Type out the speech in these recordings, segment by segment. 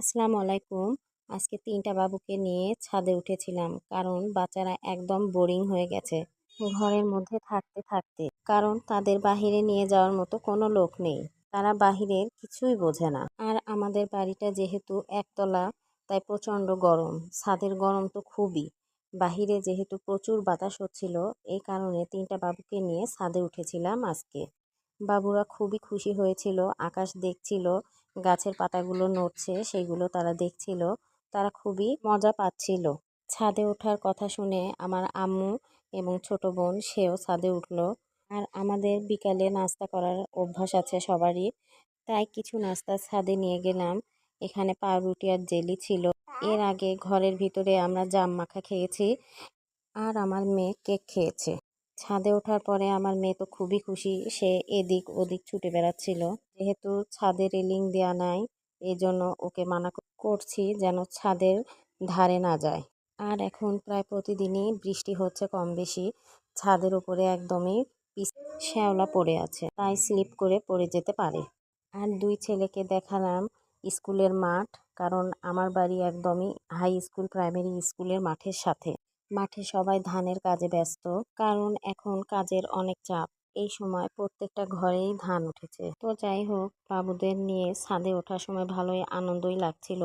আসসালামু আলাইকুম। আজকে ৩টা বাবুকে নিয়ে ছাদে উঠেছিলাম কারণ বাচ্চারা একদম বোরিং হয়ে গেছে ঘরের মধ্যে থাকতে থাকতে। কারণ তাদের বাহিরে নিয়ে যাওয়ার মতো কোনো লোক নেই। তারা বাহিরের কিছুই বোঝে না। আর আমাদের বাড়িটা যেহেতু একতলা, তাই প্রচণ্ড গরম। ছাদের গরম তো খুবই। বাহিরে যেহেতু প্রচুর বাতাস হচ্ছিল, এই কারণে ৩টা বাবুকে নিয়ে ছাদে উঠেছিলাম আজকে। বাবুরা খুবই খুশি হয়েছিল, আকাশ দেখছিল, গাছের পাতাগুলো নড়ছে সেগুলো তারা দেখছিল। তারা খুবই মজা পাচ্ছিল। ছাদে ওঠার কথা শুনে আমার আম্মু এবং ছোট বোন সেও ছাদে উঠলো। আর আমাদের বিকালে নাস্তা করার অভ্যাস আছে সবারই, তাই কিছু নাস্তা ছাদে নিয়ে গেলাম। এখানে পাউরুটি আর জেলি ছিল। এর আগে ঘরের ভিতরে আমরা জাম মাখা খেয়েছি, আর আমার মেয়ে কেক খেয়েছে। ছাদে ওঠার পরে আমার মেয়ে তো খুবই খুশি, সে এদিক ওদিক ছুটে বেড়াচ্ছিল। যেহেতু ছাদে রেলিং দেওয়া নাই, এই জন্য ওকে মানা করছি যেন ছাদের ধারে না যায়। আর এখন প্রায় প্রতিদিনই বৃষ্টি হচ্ছে কম বেশি। ছাদের উপরে একদমই শ্যাওলা পড়ে আছে, তাই স্লিপ করে পড়ে যেতে পারে। আর দুই ছেলেকে দেখালাম স্কুলের মাঠ, কারণ আমার বাড়ি একদমই হাই স্কুল প্রাইমারি স্কুলের মাঠের সাথে। মাঠে সবাই ধানের কাজে ব্যস্ত, কারণ এখন কাজের অনেক চাপ। এই সময় প্রত্যেকটা ঘরেই ধান উঠেছে। তো যাই হোক, বাবুদের নিয়ে ছাদে ওঠার সময় ভালোই আনন্দই লাগছিল,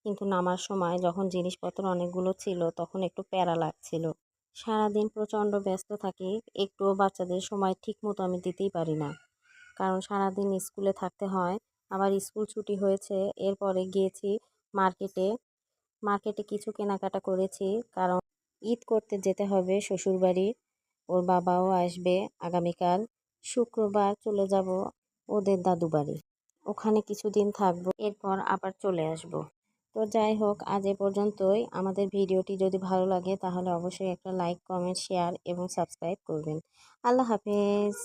কিন্তু নামার সময় যখন জিনিসপত্র অনেকগুলো ছিল তখন একটু প্যারা লাগছিল। সারাদিন প্রচণ্ড ব্যস্ত থাকি, একটুও বাচ্চাদের সময় ঠিক মতো আমি দিতেই পারি না, কারণ সারাদিন স্কুলে থাকতে হয়। আবার স্কুল ছুটি হয়েছে, এরপরে গিয়েছি মার্কেটে। মার্কেটে কিছু কেনাকাটা করেছি, কারণ ঈদ করতে যেতে হবে শ্বশুরবাড়ি। ওর বাবাও আসবে আগামীকাল। শুক্রবার চলে যাব ওদের দাদু বাড়ি, ওখানে কিছুদিন থাকবো, এরপর আবার চলে আসব। তো যাই হোক, আজ এ পর্যন্তই। আমাদের ভিডিওটি যদি ভালো লাগে তাহলে অবশ্যই একটা লাইক, কমেন্ট, শেয়ার এবং সাবস্ক্রাইব করবেন। আল্লাহ হাফেজ।